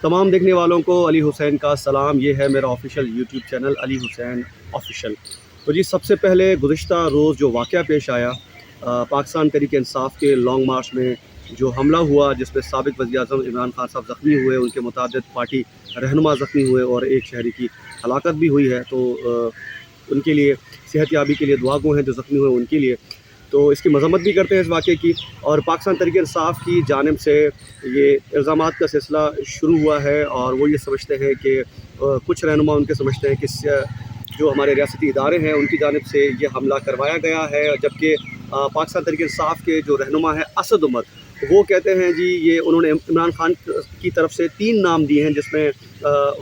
تمام دیکھنے والوں کو علی حسین کا سلام. یہ ہے میرا آفیشیل یوٹیوب چینل علی حسین آفیشیل. تو جی سب سے پہلے گزشتہ روز جو واقعہ پیش آیا پاکستان تحریک انصاف کے لانگ مارچ میں جو حملہ ہوا جس میں سابق وزیر اعظم عمران خان صاحب زخمی ہوئے، ان کے متعدد پارٹی رہنما زخمی ہوئے اور ایک شہری کی ہلاکت بھی ہوئی ہے. تو ان کے لیے صحت یابی کے لیے دعا گو ہیں جو زخمی ہوئے ان کے لیے. تو اس کی مذمت بھی کرتے ہیں اس واقعے کی، اور پاکستان تحریک انصاف کی جانب سے یہ الزامات کا سلسلہ شروع ہوا ہے، اور وہ یہ سمجھتے ہیں کہ کچھ رہنما ان کے سمجھتے ہیں کہ جو ہمارے ریاستی ادارے ہیں ان کی جانب سے یہ حملہ کروایا گیا ہے، جبکہ پاکستان تحریک انصاف کے جو رہنما ہیں اسد عمر، وہ کہتے ہیں جی یہ انہوں نے عمران خان کی طرف سے 3 نام دیے ہیں، جس میں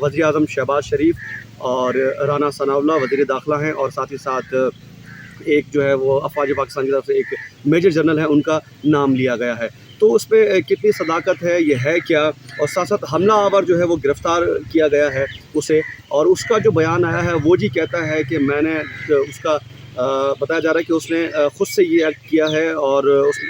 وزیر اعظم شہباز شریف اور رانا ثناء اللہ وزیر داخلہ ہیں، اور ساتھ ہی ساتھ ایک جو ہے وہ افواج پاکستان کی طرف سے ایک میجر جنرل ہے، ان کا نام لیا گیا ہے. تو اس پہ کتنی صداقت ہے، یہ ہے کیا، اور ساتھ ساتھ حملہ آور جو ہے وہ گرفتار کیا گیا ہے اسے، اور اس کا جو بیان آیا ہے وہ جی کہتا ہے کہ میں نے اس کا بتایا جا رہا ہے کہ اس نے خود سے یہ ایکٹ کیا ہے، اور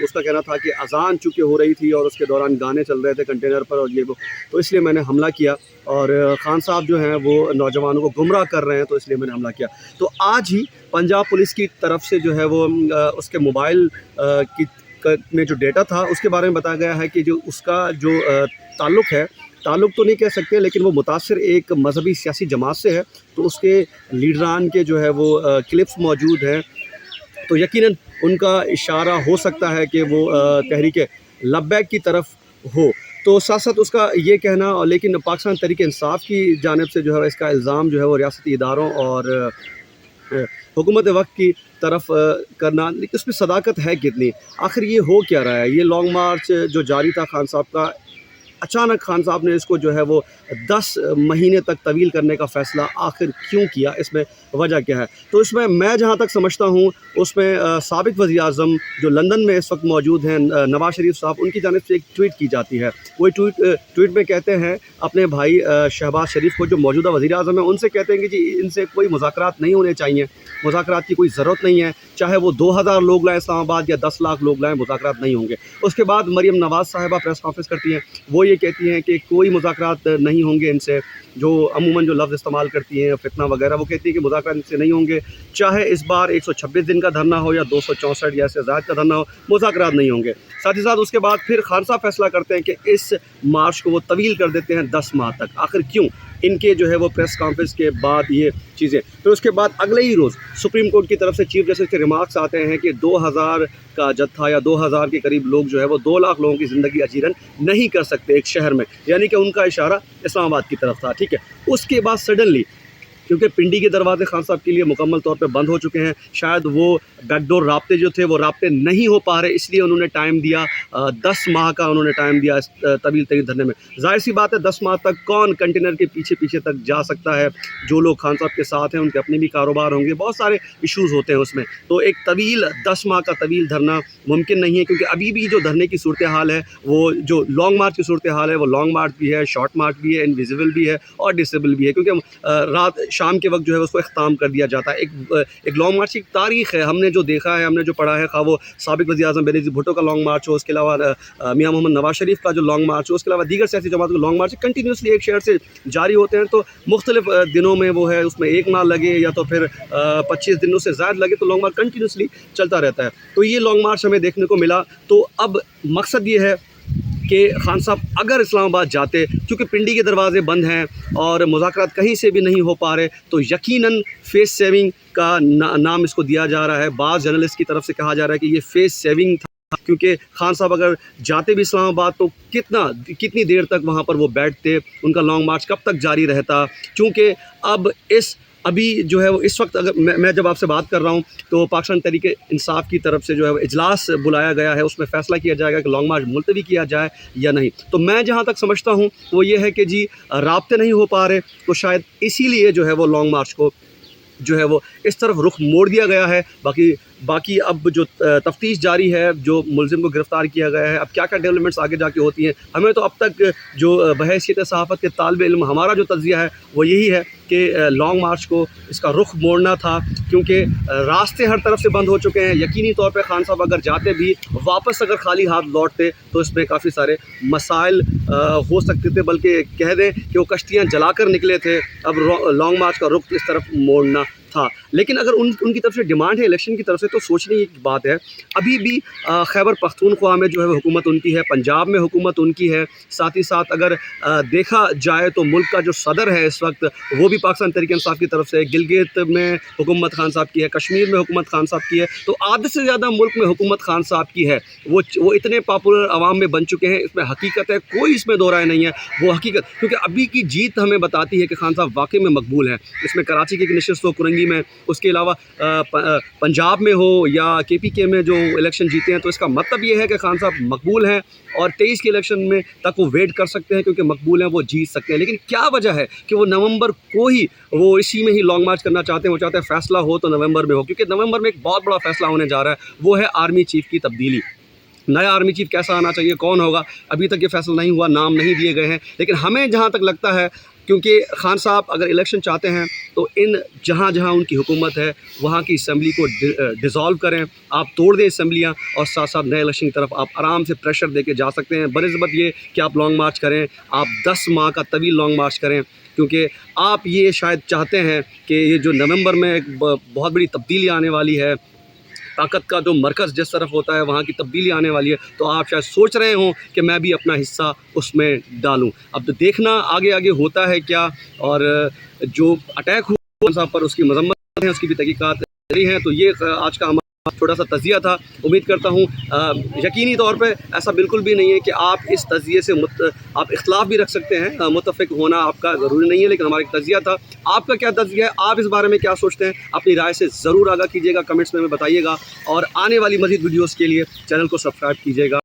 اس کا کہنا تھا کہ اذان چونکہ ہو رہی تھی اور اس کے دوران گانے چل رہے تھے کنٹینر پر اور یہ وہ، تو اس لیے میں نے حملہ کیا، اور خان صاحب جو ہیں وہ نوجوانوں کو گمراہ کر رہے ہیں تو اس لیے میں نے حملہ کیا. تو آج ہی پنجاب پولیس کی طرف سے جو ہے وہ اس کے موبائل کی میں جو ڈیٹا تھا اس کے بارے میں بتایا گیا ہے کہ جو اس کا جو تعلق تو نہیں کہہ سکتے، لیکن وہ متاثر ایک مذہبی سیاسی جماعت سے ہے، تو اس کے لیڈران کے جو ہے وہ کلپس موجود ہیں، تو یقیناً ان کا اشارہ ہو سکتا ہے کہ وہ تحریک لبیک کی طرف ہو. تو ساتھ ساتھ اس کا یہ کہنا، لیکن پاکستان تحریک انصاف کی جانب سے جو ہے اس کا الزام جو ہے وہ ریاستی اداروں اور حکومت وقت کی طرف کرنا، لیکن اس میں صداقت ہے کتنی؟ آخر یہ ہو کیا رہا ہے؟ یہ لانگ مارچ جو جاری تھا خان صاحب کا، اچانک خان صاحب نے اس کو جو ہے وہ 10 مہینے تک طویل کرنے کا فیصلہ آخر کیوں کیا؟ اس میں وجہ کیا ہے؟ تو اس میں جہاں تک سمجھتا ہوں اس میں سابق وزیر اعظم جو لندن میں اس وقت موجود ہیں نواز شریف صاحب، ان کی جانب سے ایک ٹویٹ کی جاتی ہے. وہ ٹویٹ میں کہتے ہیں اپنے بھائی شہباز شریف کو جو موجودہ وزیر اعظم ہیں ان سے کہتے ہیں کہ جی ان سے کوئی مذاکرات نہیں ہونے چاہیے، مذاکرات کی کوئی ضرورت نہیں ہے، چاہے وہ 2000 لوگ لائیں اسلام آباد یا 10 لاکھ لوگ لائیں، مذاکرات نہیں ہوں گے. اس کے بعد مریم نواز صاحبہ پریس کانفرنس کرتی ہیں، وہ یہ کہتی ہیں کہ کوئی مذاکرات نہیں ہوں گے ان سے، جو عموماً جو لفظ استعمال کرتی ہیں فتنہ وغیرہ، وہ کہتی ہیں کہ مذاکرات ان سے نہیں ہوں گے، چاہے اس بار 126 دن کا دھرنا ہو یا 264 یا اس سے زائد کا دھرنا ہو، مذاکرات نہیں ہوں گے. ساتھ ہی ساتھ اس کے بعد پھر خان صاحب فیصلہ کرتے ہیں کہ اس مارچ کو وہ طویل کر دیتے ہیں 10 ماہ تک. آخر کیوں؟ ان کے جو ہے وہ پریس کانفرنس کے بعد یہ چیزیں. پھر اس کے بعد اگلے ہی روز سپریم کورٹ کی طرف سے چیف جسٹس کے ریمارکس آتے ہیں کہ 2000 کا جتھا یا 2000 کے قریب لوگ جو ہے وہ 2 لاکھ لوگوں کی زندگی اجیرن نہیں کر سکتے ایک شہر میں، یعنی کہ ان کا اشارہ اسلام آباد کی طرف تھا. ٹھیک ہے. اس کے بعد سڈنلی کیونکہ پنڈی کے دروازے خان صاحب کے لیے مکمل طور پہ بند ہو چکے ہیں، شاید وہ بیک ڈور رابطے جو تھے وہ رابطے نہیں ہو پا رہے، اس لیے انہوں نے ٹائم دیا 10 ماہ کا انہوں نے ٹائم دیا اس طویل ترین دھرنے میں. ظاہر سی بات ہے 10 ماہ تک کون کنٹینر کے پیچھے تک جا سکتا ہے؟ جو لوگ خان صاحب کے ساتھ ہیں ان کے اپنے بھی کاروبار ہوں گے، بہت سارے ایشوز ہوتے ہیں اس میں. تو ایک طویل 10 ماہ کا طویل دھرنا ممکن نہیں ہے، کیونکہ ابھی بھی جو دھرنے کی صورتحال ہے، وہ جو لانگ مارچ کی صورتحال ہے، وہ لانگ مارچ بھی ہے، شارٹ مارچ بھی ہے، انویزیبل بھی ہے اور ڈسیبل بھی ہے، کیونکہ رات شام کے وقت جو ہے اس کو اختتام کر دیا جاتا ہے. ایک لانگ مارچ کی تاریخ ہے، ہم نے جو دیکھا ہے، ہم نے جو پڑھا ہے، خواہ وہ سابق وزیر اعظم بینظیر بھٹو کا لانگ مارچ ہو، اس کے علاوہ میاں محمد نواز شریف کا جو لانگ مارچ ہو، اس کے علاوہ دیگر سیاسی جماعتوں کے لانگ مارچ کنٹینیوسلی ایک شہر سے جاری ہوتے ہیں. تو مختلف دنوں میں وہ ہے، اس میں 1 ماہ لگے یا تو پھر 25 دنوں سے زائد لگے، تو لانگ مارچ کنٹینیوسلی چلتا رہتا ہے. تو یہ لانگ مارچ ہمیں دیکھنے کو ملا. تو اب مقصد یہ ہے کہ خان صاحب اگر اسلام آباد جاتے، کیونکہ پنڈی کے دروازے بند ہیں اور مذاکرات کہیں سے بھی نہیں ہو پا رہے، تو یقیناً فیس سیونگ کا نام اس کو دیا جا رہا ہے. بعض جرنلسٹ کی طرف سے کہا جا رہا ہے کہ یہ فیس سیونگ تھا، کیونکہ خان صاحب اگر جاتے بھی اسلام آباد تو کتنی دیر تک وہاں پر وہ بیٹھتے، ان کا لانگ مارچ کب تک جاری رہتا. چونکہ ابھی جو ہے وہ اس وقت اگر میں جب آپ سے بات کر رہا ہوں تو پاکستان تحریک انصاف کی طرف سے جو ہے وہ اجلاس بلایا گیا ہے، اس میں فیصلہ کیا جائے گا کہ لانگ مارچ ملتوی کیا جائے یا نہیں. تو میں جہاں تک سمجھتا ہوں وہ یہ ہے کہ جی رابطے نہیں ہو پا رہے، تو شاید اسی لیے جو ہے وہ لانگ مارچ کو جو ہے وہ اس طرف رخ موڑ دیا گیا ہے. باقی باقی اب جو تفتیش جاری ہے، جو ملزم کو گرفتار کیا گیا ہے، اب کیا کیا ڈیولپمنٹس آگے جا کے ہوتی ہیں، ہمیں تو اب تک جو بحیثیت صحافت کے طالب علم ہمارا جو تجزیہ ہے وہ یہی ہے کہ لانگ مارچ کو اس کا رخ موڑنا تھا، کیونکہ راستے ہر طرف سے بند ہو چکے ہیں۔ یقینی طور پہ خان صاحب اگر جاتے بھی واپس اگر خالی ہاتھ لوٹتے تو اس میں کافی سارے مسائل ہو سکتے تھے، بلکہ کہہ دیں کہ وہ کشتیاں جلا کر نکلے تھے۔ اب لانگ مارچ کا رخ اس طرف موڑنا تھا، لیکن اگر ان کی طرف سے ڈیمانڈ ہے الیکشن کی طرف سے، تو سوچنے کی بات ہے ابھی بھی خیبر پختونخوا میں جو ہے حکومت ان کی ہے، پنجاب میں حکومت ان کی ہے، ساتھ ہی ساتھ اگر دیکھا جائے تو ملک کا جو صدر ہے اس وقت وہ بھی پاکستان تحریک انصاف کی طرف سے، گلگت میں حکومت خان صاحب کی ہے، کشمیر میں حکومت خان صاحب کی ہے، تو آدھے سے زیادہ ملک میں حکومت خان صاحب کی ہے۔ وہ اتنے پاپولر عوام میں بن چکے ہیں، اس میں حقیقت ہے، کوئی اس میں دو رائے نہیں ہے، وہ حقیقت، کیونکہ ابھی کی جیت ہمیں بتاتی ہے کہ خان صاحب واقعی میں مقبول ہیں۔ اس میں کراچی کی ایک نشست ہو کرنگی میں، اس کے علاوہ پنجاب میں ہو یا کے پی کے میں جو الیکشن جیتے ہیں، تو اس کا مطلب یہ ہے کہ خان صاحب مقبول ہیں، اور 23 کے الیکشن میں تک وہ ویٹ کر سکتے ہیں، کیونکہ مقبول ہیں، وہ جیت سکتے ہیں۔ لیکن کیا وجہ ہے کہ وہ نومبر کو ہی وہ اسی میں ہی لانگ مارچ کرنا چاہتے ہیں؟ وہ چاہتے ہیں فیصلہ ہو تو نومبر میں ہو، کیونکہ نومبر میں ایک بہت بڑا فیصلہ ہونے جا رہا ہے، وہ ہے آرمی چیف کی تبدیلی۔ نیا آرمی چیف کیسا آنا چاہیے، کون ہوگا، ابھی تک یہ فیصلہ نہیں ہوا، نام نہیں دیے گئے ہیں، لیکن ہمیں جہاں تک لگتا ہے، کیونکہ خان صاحب اگر الیکشن چاہتے ہیں تو جہاں جہاں ان کی حکومت ہے وہاں کی اسمبلی کو ڈیزالو کریں، آپ توڑ دیں اسمبلیاں، اور ساتھ ساتھ نئے الیکشن کی طرف آپ آرام سے پریشر دے کے جا سکتے ہیں، بنسبت یہ کہ آپ لانگ مارچ کریں، آپ 10 ماہ کا طویل لانگ مارچ کریں، کیونکہ آپ یہ شاید چاہتے ہیں کہ یہ جو نومبر میں ایک بہت بڑی تبدیلی آنے والی ہے، طاقت کا جو مرکز جس طرف ہوتا ہے وہاں کی تبدیلی آنے والی ہے، تو آپ شاید سوچ رہے ہوں کہ میں بھی اپنا حصہ اس میں ڈالوں۔ اب تو دیکھنا آگے آگے ہوتا ہے کیا، اور جو اٹیک ہوا صاحب پر اس کی مذمت ہے، اس کی بھی تحقیقات جاری ہیں۔ تو یہ آج کا ہمارا چھوٹا سا تجزیہ تھا، امید کرتا ہوں یقینی طور پہ ایسا بالکل بھی نہیں ہے کہ آپ اس تجزیے سے آپ اختلاف بھی رکھ سکتے ہیں، متفق ہونا آپ کا ضروری نہیں ہے، لیکن ہمارا ایک تجزیہ تھا۔ آپ کا کیا تجزیہ ہے، آپ اس بارے میں کیا سوچتے ہیں، اپنی رائے سے ضرور آگاہ کیجیے گا، کمنٹس میں ہمیں بتائیے گا، اور آنے والی مزید ویڈیوز کے لیے چینل کو سبسکرائب کیجیے گا۔